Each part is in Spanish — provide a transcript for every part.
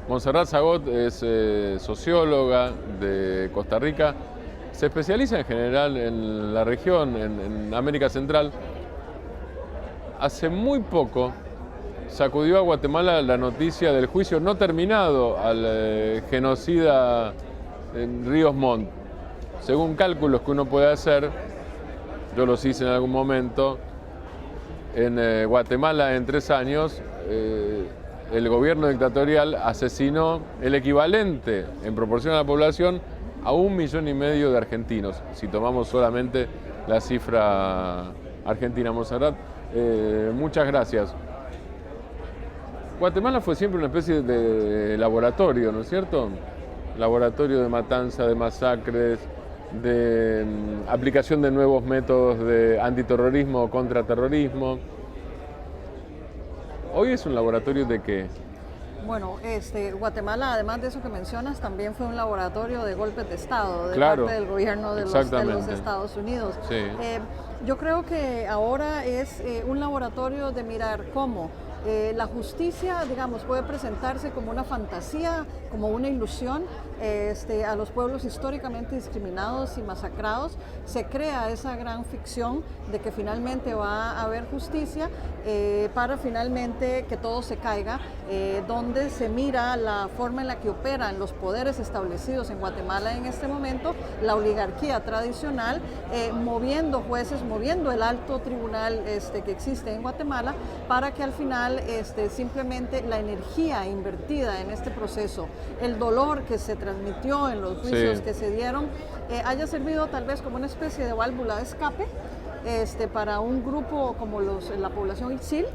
Montserrat Zagot es socióloga de Costa Rica, se especializa en general en la región, en América Central. Hace muy poco sacudió a Guatemala la noticia del juicio no terminado al genocida Ríos Montt. Según cálculos que uno puede hacer, yo los hice en algún momento, en Guatemala en 3 años el gobierno dictatorial asesinó el equivalente en proporción a la población a 1,5 millones de argentinos, si tomamos solamente la cifra argentina. Montserrat, muchas gracias. Guatemala fue siempre una especie de laboratorio, ¿no es cierto? Laboratorio de matanza, de masacres, de aplicación de nuevos métodos de antiterrorismo o contraterrorismo. ¿Hoy es un laboratorio de qué? Bueno, Guatemala, además de eso que mencionas, también fue un laboratorio de golpes de Estado de Claro, parte del gobierno de los Estados Unidos. Sí. Yo creo que ahora es un laboratorio de mirar cómo la justicia, digamos, puede presentarse como una fantasía, como una ilusión a los pueblos históricamente discriminados y masacrados. Se crea esa gran ficción de que finalmente va a haber justicia para finalmente que todo se caiga, donde se mira la forma en la que operan los poderes establecidos en Guatemala en este momento, la oligarquía tradicional, moviendo jueces, moviendo el alto tribunal que existe en Guatemala, para que al final simplemente la energía invertida en este proceso, el dolor que se transmitió en los juicios que se dieron, haya servido tal vez como una especie de válvula de escape para un grupo como la población Ixil,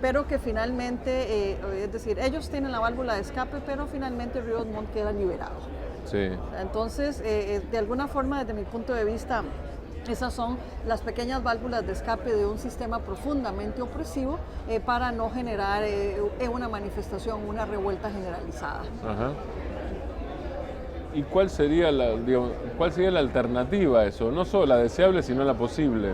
pero que finalmente, es decir, ellos tienen la válvula de escape, pero finalmente Ríos Montt queda liberado. Sí. Entonces, de alguna forma, desde mi punto de vista, esas son las pequeñas válvulas de escape de un sistema profundamente opresivo para no generar una manifestación, una revuelta generalizada. Ajá. ¿Y cuál sería la alternativa a eso? No solo la deseable, sino la posible.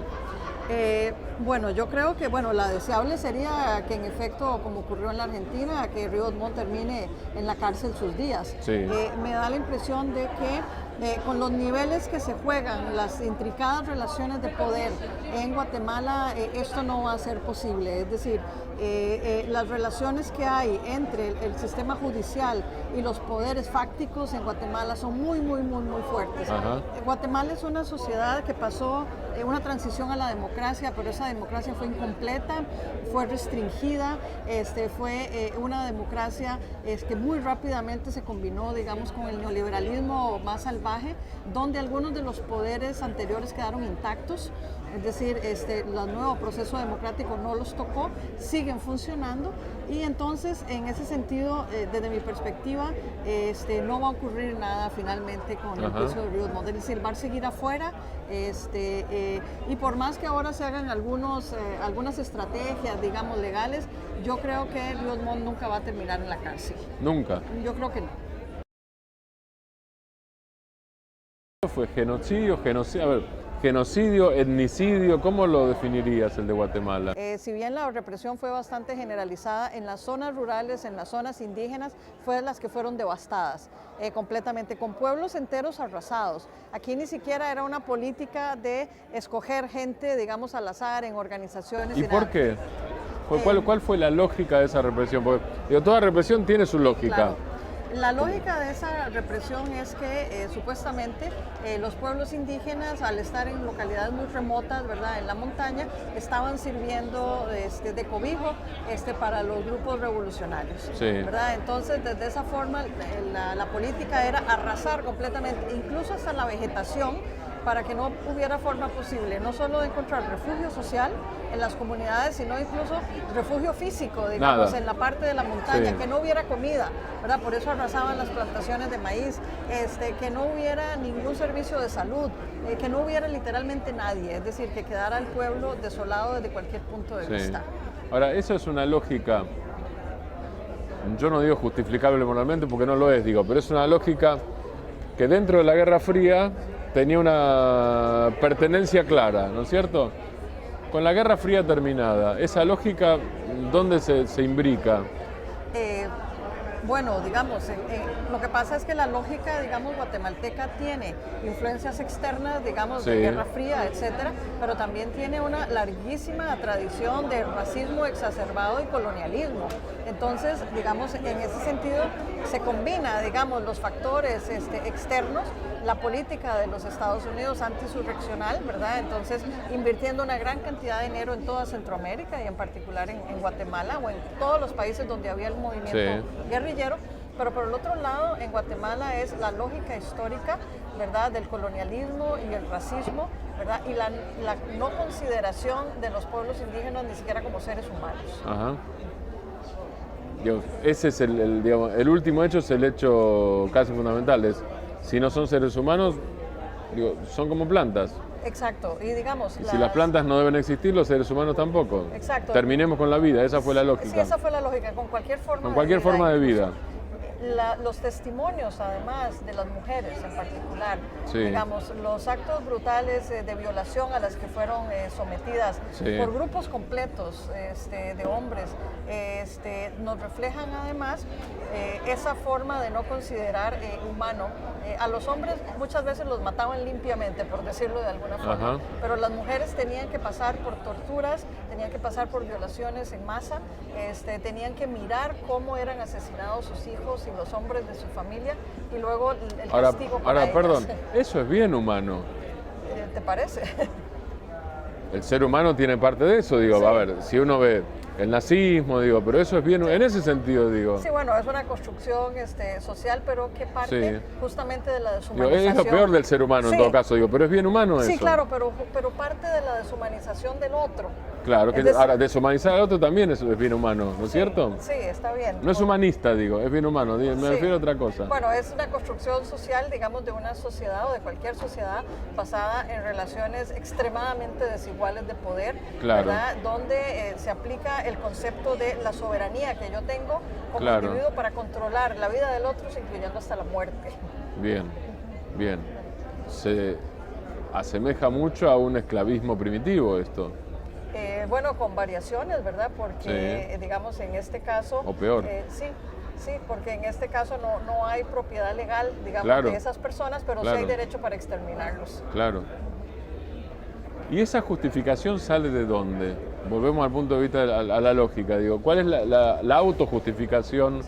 Bueno, yo creo que la deseable sería que en efecto, como ocurrió en la Argentina, que Ríos Montt termine en la cárcel sus días. Sí. Me da la impresión de que con los niveles que se juegan, las intricadas relaciones de poder en Guatemala, esto no va a ser posible. Es decir, las relaciones que hay entre el sistema judicial y los poderes fácticos en Guatemala son muy fuertes. Guatemala es una sociedad que pasó una transición a la democracia, pero esa democracia fue incompleta, fue restringida, fue una democracia que muy rápidamente se combinó, digamos, con el neoliberalismo más salvaje, donde algunos de los poderes anteriores quedaron intactos. Es decir, el nuevo proceso democrático no los tocó, siguen funcionando, y entonces en ese sentido, desde mi perspectiva, no va a ocurrir nada finalmente con el juicio de Ríos Montt. Es decir, va a seguir afuera, y por más que ahora se hagan algunas estrategias, digamos, legales, yo creo que Ríos Montt nunca va a terminar en la cárcel. ¿Nunca? Yo creo que no. ¿Fue genocidio, etnicidio? ¿Cómo lo definirías el de Guatemala? Si bien la represión fue bastante generalizada, en las zonas rurales, en las zonas indígenas, fue las que fueron devastadas completamente, con pueblos enteros arrasados. Aquí ni siquiera era una política de escoger gente, digamos, al azar en organizaciones. ¿Y por qué? ¿Cuál fue la lógica de esa represión? Porque toda represión tiene su lógica. Claro. La lógica de esa represión es que supuestamente los pueblos indígenas, al estar en localidades muy remotas, ¿verdad?, en la montaña, estaban sirviendo de cobijo para los grupos revolucionarios, ¿verdad? Entonces, desde esa forma, la política era arrasar completamente, incluso hasta la vegetación, para que no hubiera forma posible, no solo de encontrar refugio social en las comunidades, sino incluso refugio físico, digamos, Nada. en la parte de la montaña, Sí. que no hubiera comida, ¿verdad? Por eso arrasaban las plantaciones de maíz, que no hubiera ningún servicio de salud, que no hubiera literalmente nadie, es decir, que quedara el pueblo desolado desde cualquier punto de Sí. vista. Ahora, eso es una lógica, yo no digo justificable moralmente porque no lo es, digo, pero es una lógica que dentro de la Guerra Fría tenía una pertenencia clara, ¿no es cierto? Con la Guerra Fría terminada, esa lógica, ¿dónde se imbrica? Bueno, digamos, lo que pasa es que la lógica, digamos, guatemalteca tiene influencias externas, digamos, de Sí. Guerra Fría, etcétera, pero también tiene una larguísima tradición de racismo exacerbado y colonialismo. Entonces, digamos, en ese sentido se combina, digamos, los factores externos, la política de los Estados Unidos antisurreccional, ¿verdad? Entonces, invirtiendo una gran cantidad de dinero en toda Centroamérica y en particular en Guatemala o en todos los países donde había el movimiento Sí. guerrillero, pero por el otro lado, en Guatemala es la lógica histórica, ¿verdad?, del colonialismo y el racismo, ¿verdad?, y la no consideración de los pueblos indígenas ni siquiera como seres humanos. Ajá. Digamos, ese es digamos, el último hecho, es el hecho casi fundamental, es si no son seres humanos, digo, son como plantas. Exacto, y digamos... Y si las plantas no deben existir, los seres humanos tampoco. Exacto. Terminemos con la vida, esa fue la Sí, lógica. esa fue la lógica, con cualquier forma Con cualquier forma de vida. Los testimonios, además, de las mujeres en particular, Sí. digamos, los actos brutales de violación a las que fueron sometidas Sí. por grupos completos de hombres, nos reflejan además esa forma de no considerar humano. A los hombres muchas veces los mataban limpiamente, por decirlo de alguna forma, Ajá. pero las mujeres tenían que pasar por torturas, tenían que pasar por violaciones en masa, tenían que mirar cómo eran asesinados sus hijos y los hombres de su familia, y luego el castigo para Ahora, ellas. perdón, eso es bien humano. ¿Te parece? El ser humano tiene parte de eso, digo, Sí. a ver, si uno ve el nazismo, digo, pero eso es bien, en ese sentido, digo. Sí, bueno, es una construcción social, pero que parte Sí. justamente de la Digo, deshumanización. es lo peor del ser humano Sí. en todo caso, digo, pero es bien humano eso. Sí, claro, pero parte de la deshumanización del otro. Claro, que Es decir- ahora deshumanizar al otro también es bien humano, ¿no es Sí, cierto? Sí, está bien. No es humanista, digo, es bien humano, me Sí. refiero a otra cosa. Bueno, es una construcción social, digamos, de una sociedad o de cualquier sociedad basada en relaciones extremadamente desiguales de poder, Claro. ¿verdad? Donde se aplica el concepto de la soberanía que yo tengo como Claro. individuo para controlar la vida del otro, incluyendo hasta la muerte. Bien, bien. Se asemeja mucho a un esclavismo primitivo esto. Bueno, con variaciones, ¿verdad? Porque, Sí. digamos, en este caso... O peor. Sí, sí, porque en este caso no hay propiedad legal, digamos, Claro. de esas personas, pero Claro. sí hay derecho para exterminarlos. Claro. ¿Y esa justificación sale de dónde? Volvemos al punto de vista a la lógica, digo, ¿cuál es la autojustificación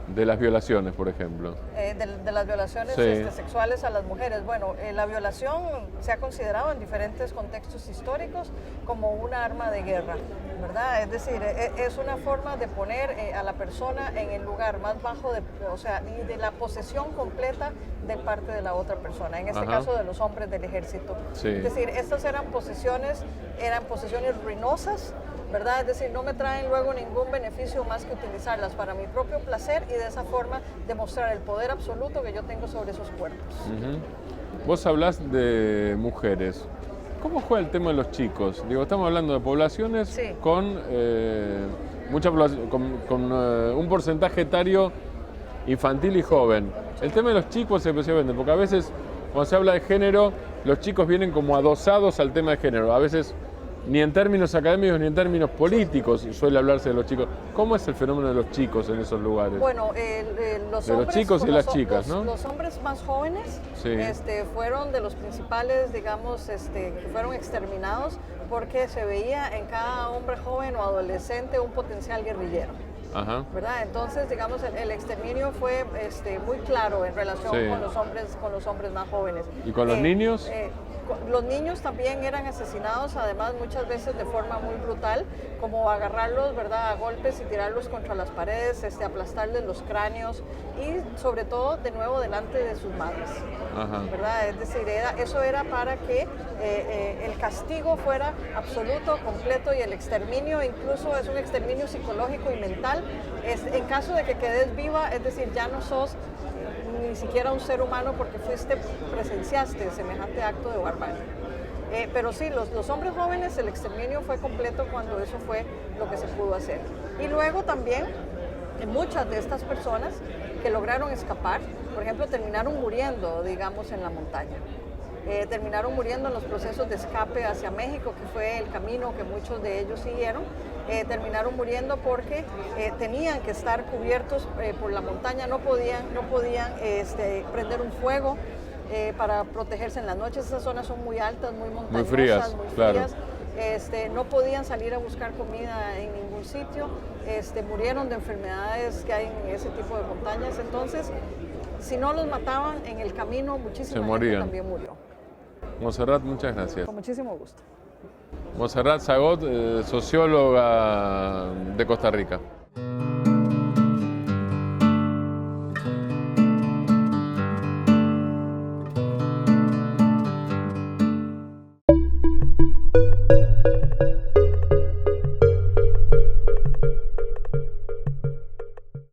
de las violaciones, por ejemplo? De las violaciones Sí. sexuales a las mujeres. Bueno, la violación se ha considerado en diferentes contextos históricos como una arma de guerra, ¿verdad? Es decir, es una forma de poner a la persona en el lugar más bajo, y de la posesión completa de parte de la otra persona, en este Ajá. caso de los hombres del ejército. Sí. Es decir, estas eran posesiones ruinosas, ¿verdad? Es decir, no me traen luego ningún beneficio más que utilizarlas para mi propio placer y de esa forma demostrar el poder absoluto que yo tengo sobre esos cuerpos. Ujú. Vos hablás de mujeres. ¿Cómo juega el tema de los chicos? Digo, estamos hablando de poblaciones Sí. con, con un porcentaje etario infantil y joven. El tema de los chicos especialmente, porque a veces cuando se habla de género, los chicos vienen como adosados al tema de género. A veces ni en términos académicos ni en términos políticos suele hablarse de los chicos. ¿Cómo es el fenómeno de los chicos en esos lugares? Bueno, los De los hombres, chicos y los- las chicas, ¿no? Los hombres más jóvenes Sí. fueron de los principales, digamos, que fueron exterminados porque se veía en cada hombre joven o adolescente un potencial guerrillero. Ajá. ¿Verdad? Entonces, digamos, el exterminio fue muy claro en relación Sí. con los hombres más jóvenes. ¿Y con los niños? Los niños también eran asesinados, además muchas veces de forma muy brutal, como agarrarlos, ¿verdad?, a golpes y tirarlos contra las paredes, aplastarles los cráneos y sobre todo de nuevo delante de sus madres. Ajá. ¿Verdad? Es decir, eso era para que el castigo fuera absoluto, completo, y el exterminio incluso es un exterminio psicológico y mental. En caso de que quedes viva, es decir, ya no sos ni siquiera un ser humano porque presenciaste semejante acto de barbarie. Pero sí, los hombres jóvenes, el exterminio fue completo cuando eso fue lo que se pudo hacer. Y luego también muchas de estas personas que lograron escapar, por ejemplo, terminaron muriendo, digamos, en la montaña. Terminaron muriendo en los procesos de escape hacia México, que fue el camino que muchos de ellos siguieron. Terminaron muriendo porque tenían que estar cubiertos por la montaña, no podían prender un fuego para protegerse en las noches. Esas zonas son muy altas, muy montañosas, muy frías. Claro. No podían salir a buscar comida en ningún sitio, murieron de enfermedades que hay en ese tipo de montañas. Entonces, si no los mataban en el camino, muchísima gente también murió. Montserrat, muchas gracias. Con muchísimo gusto. Montserrat Zagot, socióloga de Costa Rica.